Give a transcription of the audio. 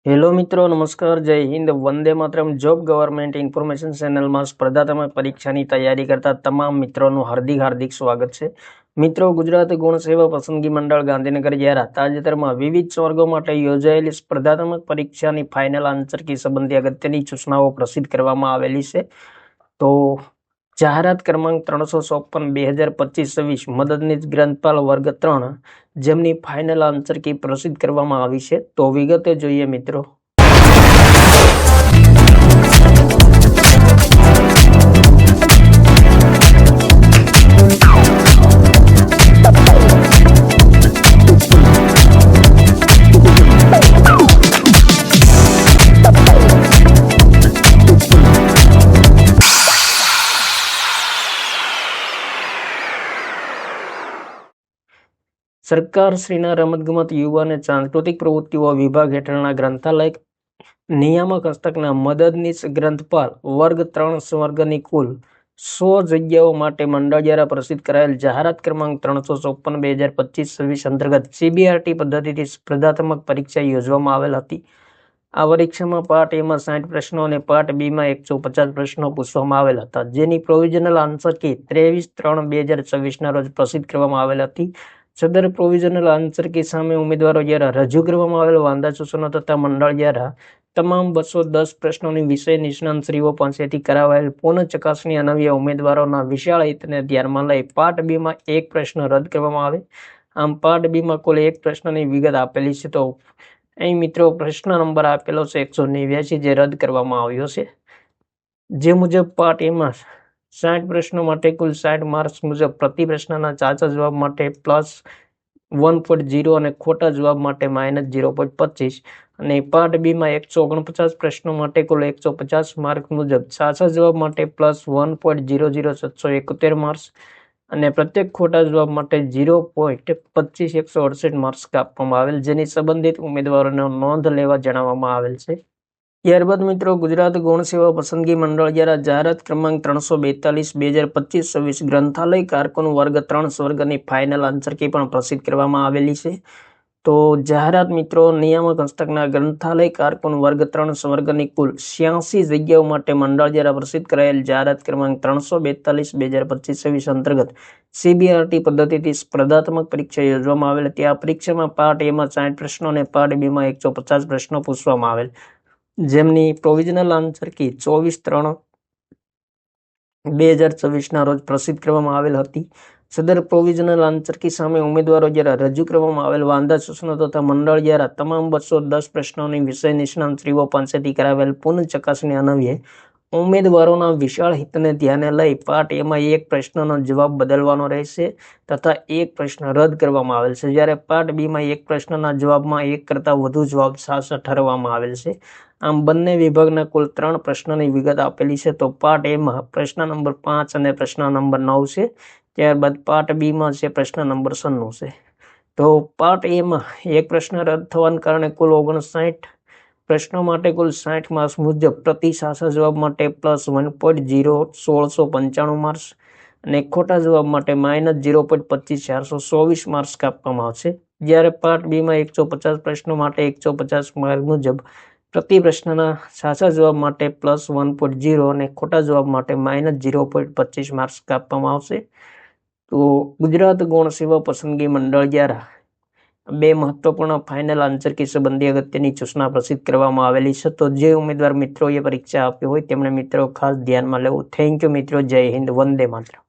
Hello મિત્રો, નમસ્કાર, જય Hind, Vande Mataram. Job government information ચેનલમાં સ્પર્ધાત્મક પરીક્ષાની તૈયારી કરતા તમામ મિત્રોનું હાર્દિક સ્વાગત છે. મિત્રો, ગુજરાત ગુણ સેવા પસંદગી મંડળ ગાંધીનગર દ્વારા તાજેતરમાં વિવિધ વર્ગો માટે યોજાયેલી સ્પર્ધાત્મક પરીક્ષાની ફાઇનલ આન્સર કી સંબંધી અગત્યની સૂચનાઓ પ્રસિદ્ધ કરવામાં આવેલી છે. તો જાહેરાત ક્રમાંક 354/2025 મદદનીશ ગ્રંથપાલ વર્ગ 3 જેમની ફાઇનલ આન્સર કી પ્રસિદ્ધ કરવામાં આવી છે. તો વિગતે જોઈએ મિત્રો. સરકારશ્રીના રમતગમત, યુવા અને સાંસ્કૃતિક પ્રવૃત્તિઓ વિભાગ હેઠળના ગ્રંથાલય નિયામક હસ્તકના મદદનીશ ગ્રંથપાલ વર્ગ 3 વર્ગની કુલ 100 જગ્યાઓ માટે મંડળ દ્વારા પ્રસિદ્ધ કરાયેલ જાહેરાત ક્રમાંક 354/2025 અંતર્ગત CBRT પદ્ધતિથી સ્પર્ધાત્મક પરીક્ષા યોજવામાં આવેલ હતી. આ પરીક્ષામાં પાર્ટ એમાં 60 પ્રશ્નો અને પાર્ટ બીમાં 150 પ્રશ્નો પૂછવામાં આવેલ હતા, જેની પ્રોવિઝનલ આન્સર કી 23/3/2024 રોજ પ્રસિદ્ધ કરવામાં આવેલ હતી. સદર પ્રોવિઝનલ આન્સર કી સામે ઉમેદવારો દ્વારા રજૂ કરવામાં આવેલ વાંધા સૂચનો તથા મંડળ દ્વારા તમામ 210 પ્રશ્નોની વિષય નિષ્ણાંતશ્રીઓ પાસેથી કરાવાયેલ પુનઃ ચકાસણી અન્વયે ઉમેદવારોના વિશાળ હિતને ધ્યાનમાં લઈ પાર્ટ બીમાં એક પ્રશ્ન રદ કરવામાં આવે. આમ પાર્ટ બીમાં કુલ એક પ્રશ્નની વિગત આપેલી છે. તો અહીં મિત્રો પ્રશ્ન નંબર આપેલો છે 189, જે રદ કરવામાં આવ્યો છે. જે મુજબ પાર્ટ એમાં 60 પ્રશ્નો માટે કુલ 60 માર્ક્સ મુજબ પ્રતિ પ્રશ્નના સાચા જવાબ માટે +1.0 અને ખોટા જવાબ માટે -0.25 અને પાર્ટ બીમાં 149 પ્રશ્નો માટે કુલ 150 માર્ક મુજબ સાચા જવાબ માટે +1.00771 માર્ક્સ અને પ્રત્યેક ખોટા જવાબ માટે 0.25 માર્ક્સ આપવામાં આવેલ, જેની સંબંધિત ઉમેદવારોને નોંધ લેવા જણાવવામાં આવેલ છે. ત્યારબાદ મિત્રો ગુજરાત ગૌણ સેવા પસંદગી મંડળ દ્વારા જાહેરાત ક્રમાંક 342/2025 ગ્રંથાલય કારકુન વર્ગ 3 વર્ગની ફાઇનલ આન્સર કી પણ પ્રસિદ્ધ કરવામાં આવેલી છે. તો જાહેરાત મિત્રો નિયામક હસ્તકના ગ્રંથાલય કારકુન વર્ગ 3 વર્ગની કુલ 86 જગ્યાઓ માટે મંડળ દ્વારા પ્રસિદ્ધ કરાયેલ જાહેરાત ક્રમાંક 342/2025 અંતર્ગત CBRT પદ્ધતિથી સ્પર્ધાત્મક પરીક્ષા યોજવામાં આવેલ હતી. આ પરીક્ષામાં પાર્ટ એમાં 60 પ્રશ્નો અને પાર્ટ બીમાં 150 પ્રશ્નો પૂછવામાં આવેલ, જેમની પ્રોવિઝનલ આન્સર કી 24/3/2024 રોજ પ્રસિદ્ધ કરવામાં આવેલ હતી. સદર પ્રોવિઝનલ આન્સર કી સામે ઉમેદવારો દ્વારા રજૂ કરવામાં આવેલ વાંધા સૂચનો તથા મંડળ દ્વારા તમામ 210 પ્રશ્નોની વિષય નિષ્ણાંતશ્રીઓ પાસેથી કરાવેલ પુનઃ ચકાસણી અન્વયે ઉમેદવારોના વિશાળ હિતને ધ્યાને લઈ પાર્ટ એમાં એક પ્રશ્નનો જવાબ બદલવાનો રહેશે તથા એક પ્રશ્ન રદ કરવામાં આવેલ છે, જ્યારે પાર્ટ બીમાં એક પ્રશ્નના જવાબમાં એક કરતાં વધુ જવાબ સાચા ઠરવામાં આવેલ છે. આમ બંને વિભાગના કુલ 3 પ્રશ્નની વિગત આપેલી છે. તો પાર્ટ એમાં પ્રશ્ન નંબર 5 અને પ્રશ્ન નંબર 9 છે. ત્યારબાદ પાર્ટ બીમાં છે પ્રશ્ન નંબર 96 છે. તો પાર્ટ એમાં એક પ્રશ્ન રદ થવાને કારણે કુલ 59 પ્રશ્નો માટે કુલ 60 માર્ક્સ મુજબ પ્રતિ સાચા જવાબ માટે +1.01695 માર્ક્સ અને ખોટા જવાબ માટે -0.25424 માર્ક્સ આપવામાં આવશે, જ્યારે પાર્ટ બીમાં 150 પ્રશ્નો માટે 150 માર્ક મુજબ પ્રતિ પ્રશ્નના સાચા જવાબ માટે +1.0 અને ખોટા જવાબ માટે -0.25 માર્ક્સ આપવામાં આવશે. તો ગુજરાત ગૌણ સેવા પસંદગી મંડળ દ્વારા 2 મહત્વપૂર્ણ ફાઇનલ આન્સર કી સંબંધી અગત્યની સૂચના પ્રસિદ્ધ કરવામાં આવેલી છે. તો જે ઉમેદવાર મિત્રોએ પરીક્ષા આપી હોય તેમણે મિત્રો ખાસ ધ્યાનમાં લેવું. થેન્ક યુ મિત્રો. જય હિન્દ, વંદે માતરમ.